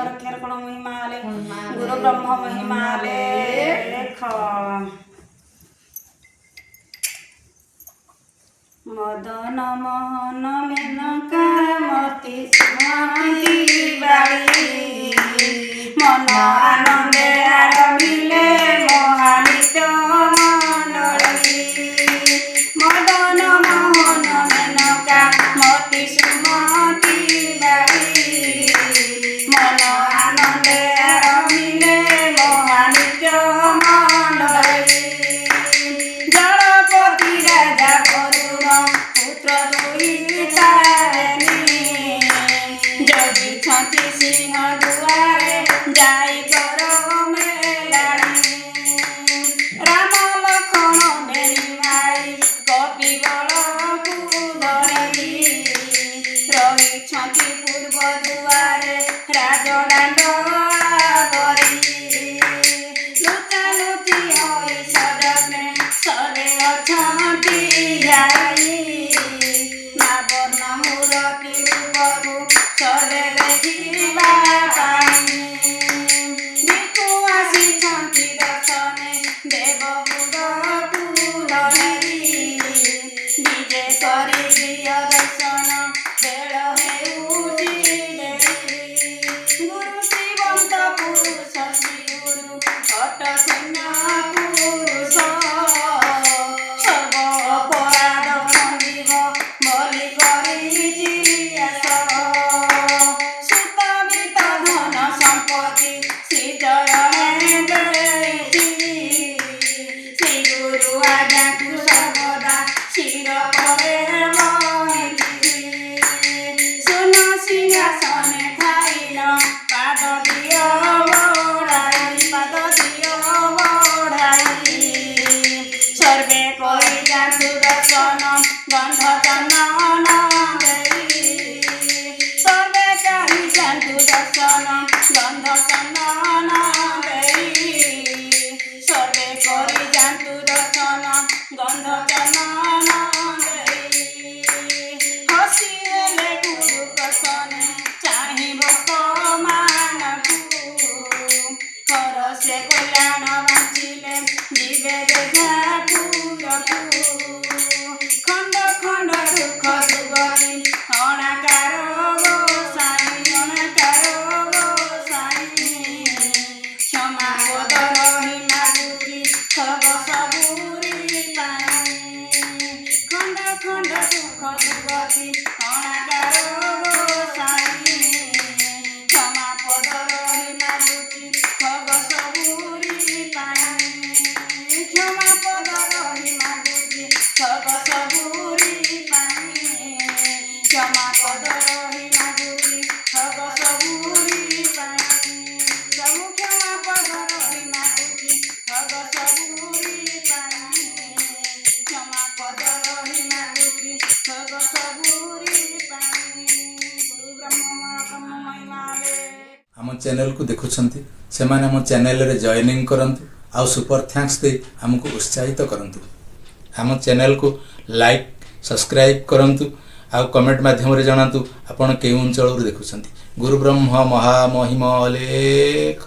नामरक्षण महिमाले गुरु ब्रह्म महिमाले मदन मोहन मेनका मती स्मृति बाड़ी मन आनंदे आरमिले महानित्य मंडली मदन मोहन मेनका मती स्मृति बाड़ी मन आनंदे आरमिले महानित्य मंडली जलपति राजा पुत्र दुई तारेणी जगी छंती सिंह दुआरे जाई कर मेलाणी राम लखन बेनी भाई कपि बलकु धरी रही छंती पूर्व दुआरे राजदाण्ड आवरी लुचा लुची होई सजने सरे अछंती जाई सरे देखिबा पाई बिकु आसिछंती दर्शने देव बुडकु धरी विजे करि प्रिय दर्शन बेल हेउची डेरी गुरु श्रीवंत पुरुष श्री गुरु हट सैन्य पुरुष सब अपराध खंडिब बलि करिछि सर्वे कोई जातु दर्शन गंध चंदन देई सर्वे कहि जातु दर्शन गंध चंदन देई सर्वे कोई जातु दर्शन गंध चंदन देई हसी हेले गुरु कसने चाहि भक्त मानकु हर से कल्याण बांचिले दिवे देखा खंड खंड दुख दुगरी अणाकार गोसाई अणाकार गोसाई क्षमा पद रही मागुची सब सबुरी पाई खंड खंड दुख दुगरी अणाकार गोसाई क्षमा पद रही मागुची सब सबुरी पाई क्षमा पद रही मागुची सब सबुरी पाई क्षमा पद रही मागुची सब सबुरी पाई सब क्षमा पद रही मागुची सब सबुरी पाई क्षमा पद रही मागुची सब सबुरी पाई गुरु ब्रह्म महिमाले आम चैनल को देखुछंती सेमाने आम चैनल रे जॉइनिंग करंतु आउ सुपर थैंक्स दे हमको उत्साहित करंतु आम चैनल को लाइक सब्सक्राइब करंतु आउ कमेंट माध्यम रे जणातु आपण केउ अंचल देखुछंती गुरु ब्रह्म महामहिम लेख।